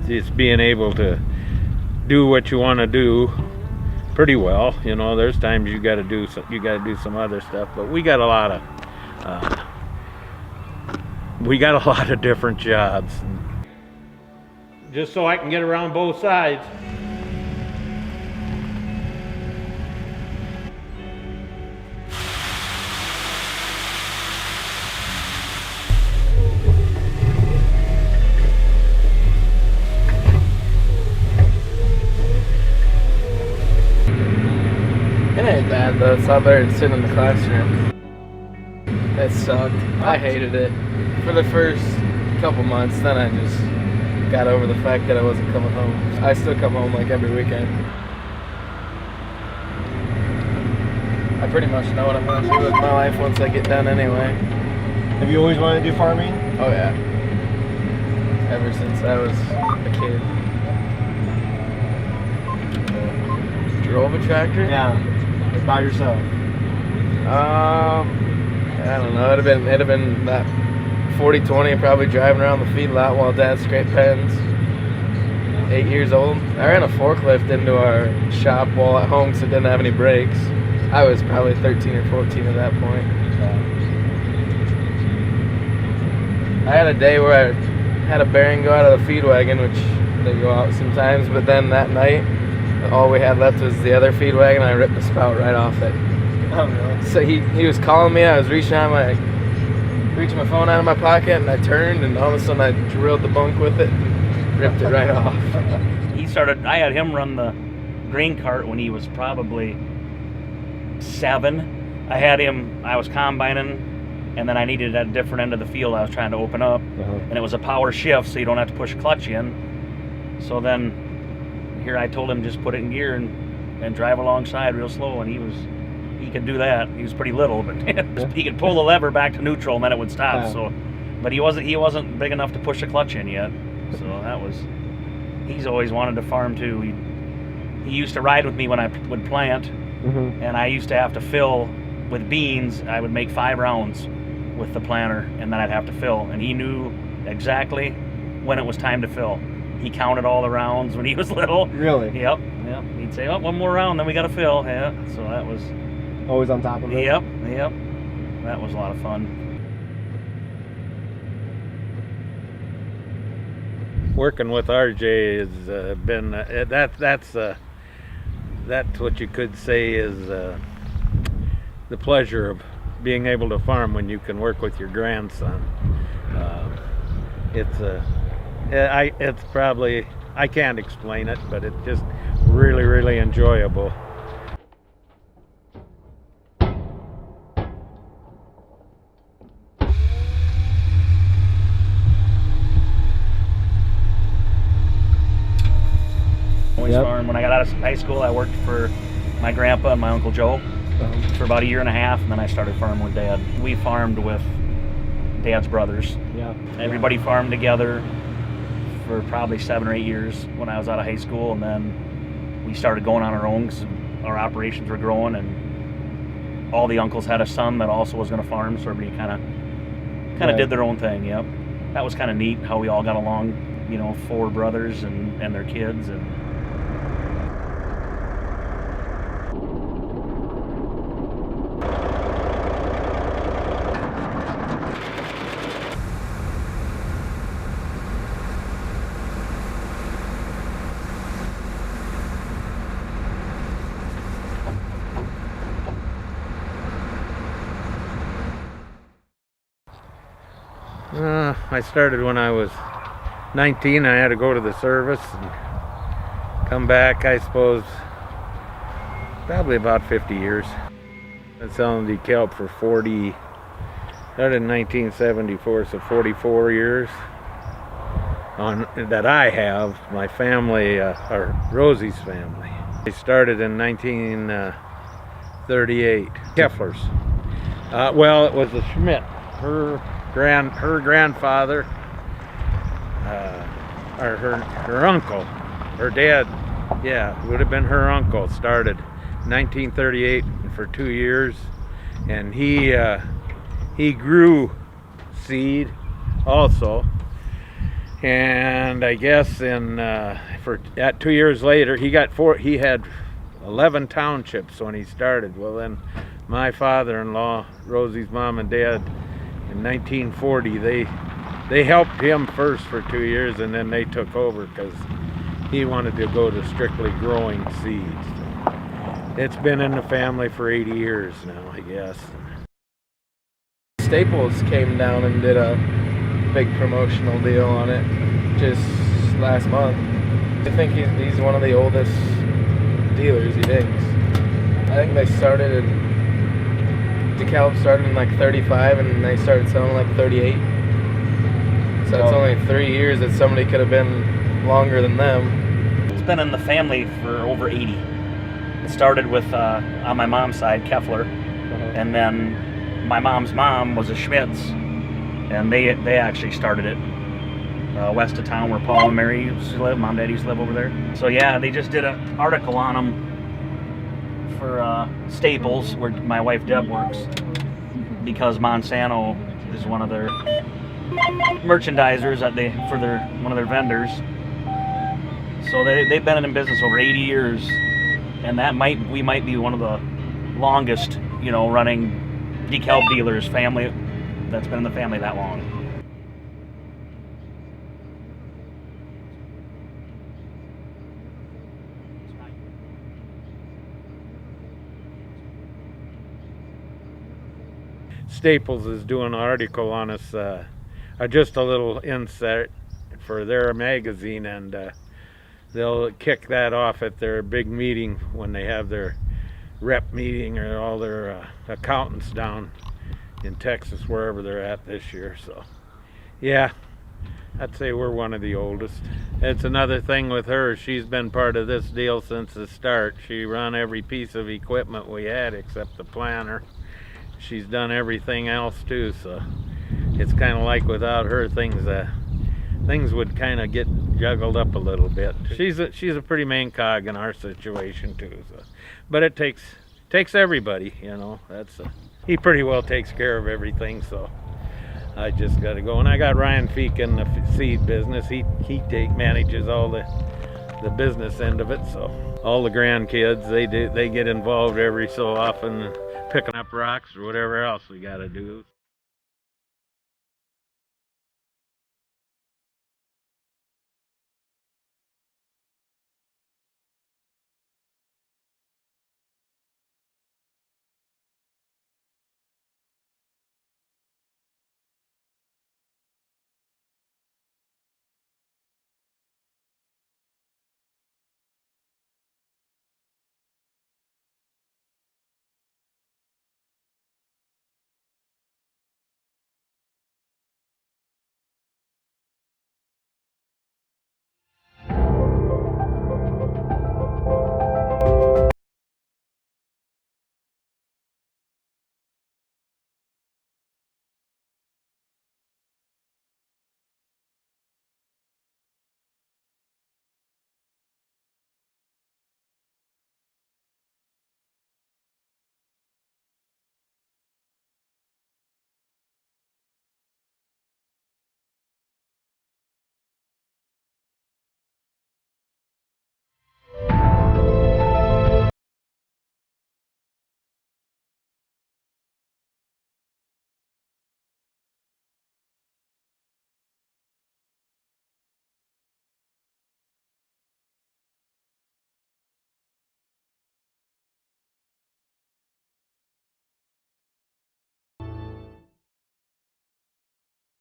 it's being able to do what you want to do pretty well. You know, there's times you got to do some other stuff, but we got a lot of different jobs. Just so I can get around both sides. It ain't bad though, it's not better than sitting in the classroom. It sucked. I hated it for the first couple months, then I just got over the fact that I wasn't coming home. I still come home like every weekend. I pretty much know what I'm gonna do with my life once I get done anyway. Have you always wanted to do farming? Oh yeah. Ever since I was a kid. Drove a tractor? Yeah. By yourself? I don't know. It'd have been that 40-20, probably driving around the feedlot while Dad scraped pens. 8 years old. I ran a forklift into our shop while at home because it didn't have any brakes. I was probably 13 or 14 at that point. I had a day where I had a bearing go out of the feed wagon, which they go out sometimes, but then that night, all we had left was the other feed wagon. I ripped the spout right off it. Oh, really? So he was calling me. I was reaching my phone out of my pocket, and I turned, and all of a sudden I drilled the bunk with it and ripped it right off. I had him run the grain cart when he was probably 7. I was combining, and then I needed at a different end of the field I was trying to open up, and it was a power shift, so you don't have to push clutch in. So then here I told him just put it in gear and drive alongside real slow, and he could do that. He was pretty little, but he could pull the lever back to neutral and then it would stop. Yeah. So, but he wasn't big enough to push the clutch in yet. So he's always wanted to farm too. He used to ride with me when I would plant, and I used to have to fill with beans. I would make 5 rounds with the planter, and then I'd have to fill, and he knew exactly when it was time to fill. He counted all the rounds when he was little. Really? Yep. He'd say, "Oh, one more round, then we got to fill." Yeah. So that was always on top of it. Yep. That was a lot of fun. Working with RJ has been that's what you could say is the pleasure of being able to farm when you can work with your grandson. It's probably, I can't explain it, but it's just really, really enjoyable. Farm. When I got out of high school, I worked for my grandpa and my Uncle Joe for about 1.5 years, and then I started farming with Dad. We farmed with Dad's brothers. Yeah. Everybody farmed together for probably 7 or 8 years when I was out of high school, and then we started going on our own because our operations were growing, and all the uncles had a son that also was going to farm, so everybody kind of did their own thing. Yep. That was kind of neat how we all got along, 4 brothers and their kids. And I started when I was 19. I had to go to the service and come back, I suppose, probably about 50 years. I've been selling Decalb for 40, started in 1974, so 44 years that I have. My family, or Rosie's family. They started in 1938. Keffler's. Well, it was a Schmidt. Her grandfather, or her uncle, her dad, yeah, would have been her uncle, started 1938 for 2 years, and he grew seed also, And I guess at 2 years later, he had 11 townships when he started. Well, then my father-in-law, Rosie's mom and dad, in 1940, they helped him first for 2 years, and then they took over because he wanted to go to strictly growing seeds. It's been in the family for 80 years now, I guess. Staples came down and did a big promotional deal on it just last month. I think he's one of the oldest dealers, he thinks. I think they started Decalb started in like 35 and they started selling like 38. So it's only 3 years that somebody could have been longer than them. It's been in the family for over 80. It started with, on my mom's side, Keffler, and then my mom's mom was a Schmitz, and they actually started it west of town where Paul and Mary used to live. Mom and Dad used to live over there. So yeah, they just did an article on them for Staples, where my wife Deb works, because Monsanto is one of their merchandisers for one of their vendors. So they've been in business over 80 years, and we might be one of the longest, running Decalb dealers family that's been in the family that long. Staples is doing an article on us, just a little insert for their magazine, and they'll kick that off at their big meeting when they have their rep meeting, or all their accountants down in Texas, wherever they're at this year. So yeah, I'd say we're one of the oldest. It's another thing with her, she's been part of this deal since the start. She run every piece of equipment we had except the planter. She's done everything else too, so it's kind of like without her, things would kind of get juggled up a little bit. She's a pretty main cog in our situation too. So, but it takes everybody, he pretty well takes care of everything. So I just got to go, and I got Ryan Feek in the seed business. He manages all the business end of it. So all the grandkids, they get involved every so often, picking up rocks or whatever else we got to do.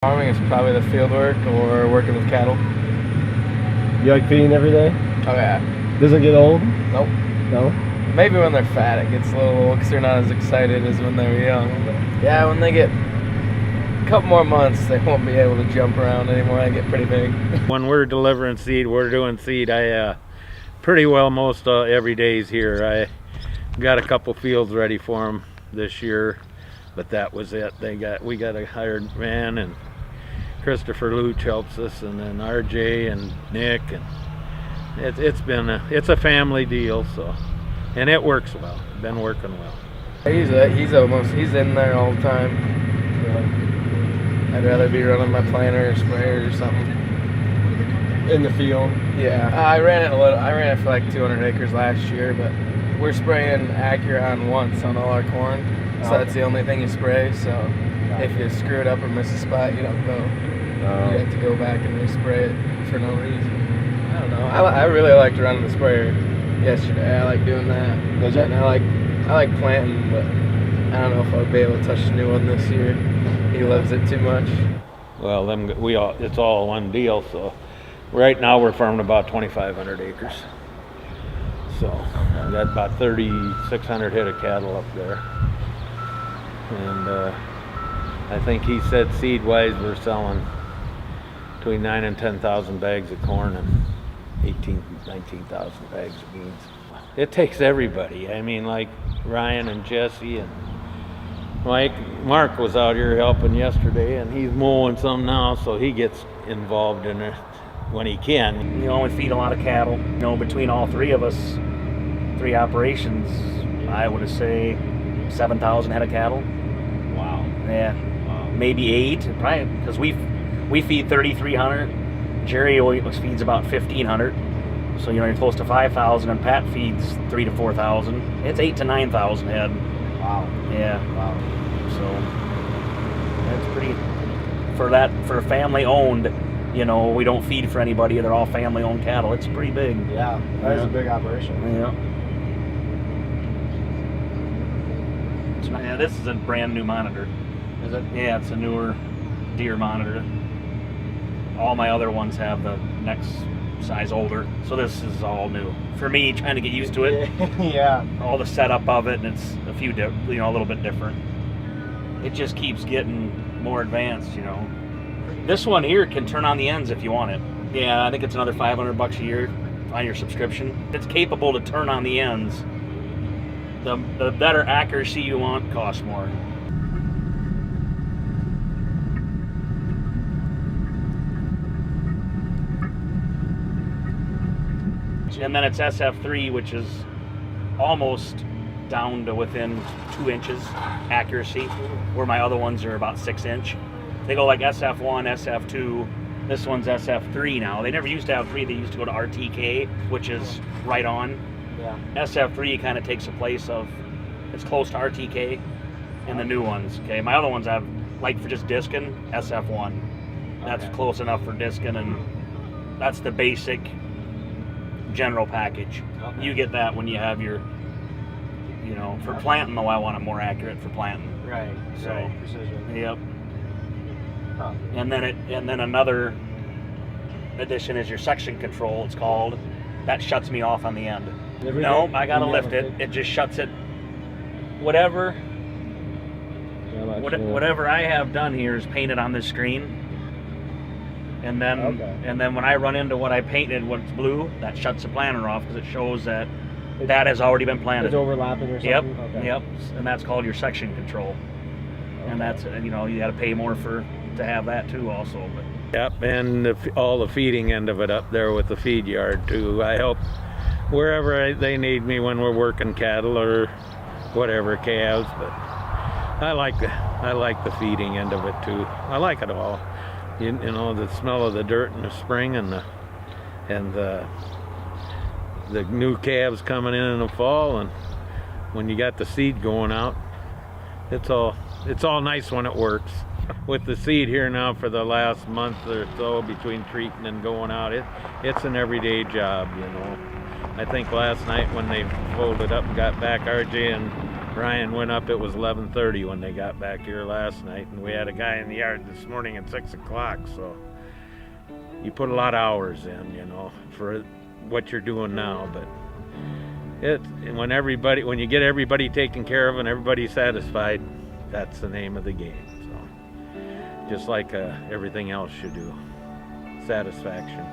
Farming is probably the field work or working with cattle. You like feeding every day? Oh yeah. Does it get old? Nope. No? Maybe when they're fat it gets a little old because they're not as excited as when they're young. But yeah, when they get a couple more months, they won't be able to jump around anymore. They get pretty big. When we're delivering seed, we're doing seed, I pretty well most every day's here. I got a couple fields ready for them this year, but that was it. We got a hired man, and Christopher Luch helps us, and then RJ and Nick, and it's a family deal. So, and it works well. Been working well. He's in there all the time. So I'd rather be running my planter or sprayer or something. in the field. Yeah, I ran it a little. I ran it for like 200 acres last year, but we're spraying Acuron once on all our corn, so that's the only thing you spray. So if you screw it up or miss a spot, you don't go. You have to go back and respray it for no reason. I don't know. I really liked running the sprayer yesterday. I like doing that. And I like planting, but I don't know if I'll be able to touch the new one this year. He loves it too much. Well, it's all one deal. So right now we're farming about 2,500 acres. So I got about 3,600 head of cattle up there, and I think he said seed-wise we're selling between 9,000 and 10,000 bags of corn and 18,000, 19,000 bags of beans. It takes everybody. I mean, like Ryan and Jesse and Mike. Mark was out here helping yesterday, and he's mowing some now, so he gets involved in it when he can. You know, we feed a lot of cattle. You know, between all three of us, 3 operations, I would say 7,000 head of cattle. Wow. Yeah. Wow. Maybe 8, probably, because we feed 3,300. Jerry always feeds about 1,500. So, you know, you're close to 5,000, and Pat feeds 3,000 to 4,000. It's 8,000 to 9,000 head. Wow. Yeah. Wow. So that's pretty, for family owned, you know, we don't feed for anybody. They're all family owned cattle. It's pretty big. Yeah, that is a big operation. Yeah. Yeah, this is a brand new monitor. Is it? Yeah, it's a newer deer monitor. All my other ones have the next size older, so this is all new for me, trying to get used to it. Yeah. All the setup of it, and it's a little bit different. It just keeps getting more advanced, you know. This one here can turn on the ends if you want it. Yeah, I think it's another $500 a year on your subscription. It's capable to turn on the ends. The better accuracy you want costs more. And then it's SF3, which is almost down to within 2 inches accuracy, where my other ones are about 6 inch. They go like SF1, SF2. This one's SF3 now. They never used to have 3. They used to go to RTK, which is right on. Yeah. SF3 kind of takes the place of, it's close to RTK in the new ones. Okay, my other ones have, like for just discing, SF1. That's close enough for discing, and that's the basic general package. Okay. You get that when you have your, you know, for planting though, I want it more accurate for planting. Right. So, Right. Precision. Yep. Huh. And then another addition is your section control, it's called. That shuts me off on the end. No, I gotta lift it. It just shuts it. Whatever I have done here is painted on this screen. And then when I run into what I painted, what's blue, that shuts the planter off because it shows that that has already been planted. It's overlapping or something? Yep, Okay. yep. And that's called your section control. Okay. And that's, you know, you got to pay more to have that too also. But. Yep, and all the feeding end of it up there with the feed yard too. I help wherever they need me when we're working cattle or whatever, calves, but I like the feeding end of it too. I like it all. You know, the smell of the dirt in the spring and the new calves coming in the fall, and when you got the seed going out, it's all nice when it works. With the seed here now for the last month or so between treating and going out, it's an everyday job, you know. I think last night when they folded up and got back, RJ and Ryan went up, it was 11:30 when they got back here last night, and we had a guy in the yard this morning at 6 o'clock, so you put a lot of hours in, you know, for what you're doing now. But when you get everybody taken care of and everybody satisfied, that's the name of the game. So just like everything else you do, satisfaction.